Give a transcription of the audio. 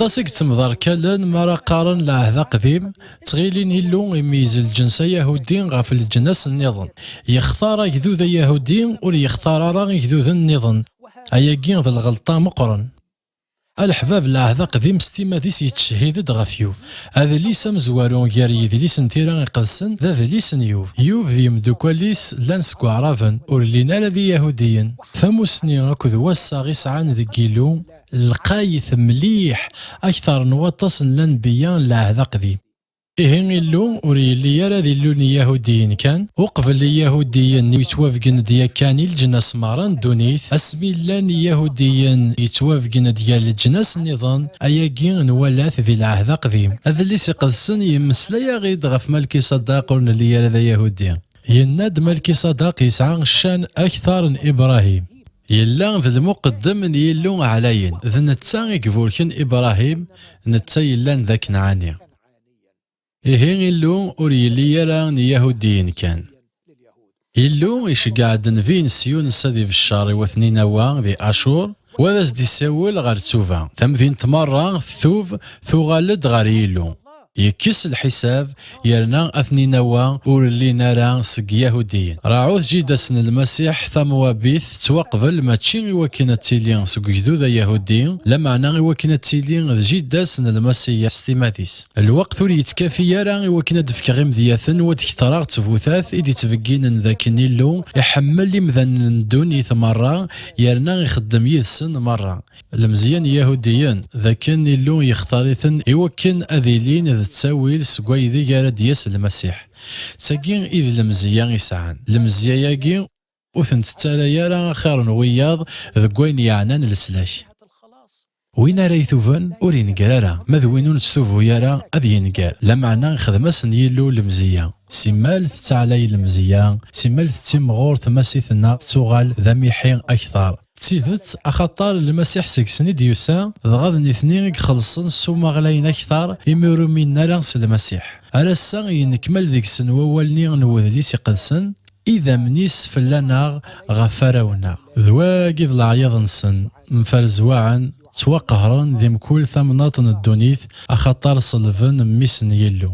طاسك تمضر كالن مرا قارن لعهد قديم تغيلين يلو يميز الجنس يهودي غاف الجنس النظام يختار جذوذ يهودي ولي يختار راه جذوذ النظام اياكين ذا الغلطة مقرن الحباب لعهد قديم ستيما ديس يتشهد غافيوف هذا ليس مزوارون غير ليس نتيرا يقدسن ذا ليس يوف ذي مدوكاليس لانسكو عرافن ورلينا الذي يهوديا ثموسني اكذ وساغيس عن ذي كيلو القايث مليح اكثر نواطس الانبياء لعهد قديم إهين اللون وريلي يرى ذي اللون يهوديين كان وقبل اليهوديين يتوافقن ديا كاني الجناس ماران دونيث اسمي اللان يهوديين يتوافقن ديا الجناس النظام اياكين نوالات ذي العهد قديم هذا اللي سيقلسن يمسلا غيد غف ملكي صداق اللي يرى ذا يهوديا يناد ملكي صداق يسعى الشان اكثر من ابراهيم يلا ذا المقدم يلون عليين ذا نتسا يقفولكن ابراهيم نتسا يلان ذا كنعاني إهين إلو أوريلي يرى يهوديين كان إلو يشقعدن فين سيون سدي في الشهر واثنين وان ذي أشور وذا دي ساول غير توفا ثمثين تمرة ثوف ثغالد غير إلو يكس الحساب يرنا اثنين نوا ورلي نرى سق يهوديين راعوث جيدا سن المسيح ثموابيث توقفل ماتشي وكنا تيلين سق جدود يهوديين لمعنى وكنا تيلين جيدا سن المسيح ستيماتيس الوقت ولي يتكافي يرى وكنا دفك غيم ذياثن ودكتراغ تفوثاث إدي تفقين ذاك نيلو يحمل لي مذن دوني ثمرة يرنا يخدم يثسن مرة المزيان يهوديين ذاك نيلو يختارثن يوكن أذيلين تساويل سقوي ذي جارد ياس المسيح ساقين إذ المزيان يسعان المزيا ياقين وثنت تالا راه خير وياض ذقوين يعنان السلاش وين ريثوفن أورين قرارا مذوينون تستوفو يارا أذي ينقال لمعنا خدمس نيلو المزيان سمال تتعلي المزيان سمال تتمغور تماسيثنا تغال ذميحين أكثر تيثت أخطار المسيح سكسني ديوسا ضغاد نثنين خلصن سوما غلاين أكثر يميرو من نرانس المسيح أرسا ينكمل ذيك سن ووالني نوذلي سيقلسن إذا منيس فلانا غفراونا ذواقي ذ العياض نسن مفرزواعا توقهرن ذي مكول ثمناط الدونيث أخطار صلفن ميسن يلو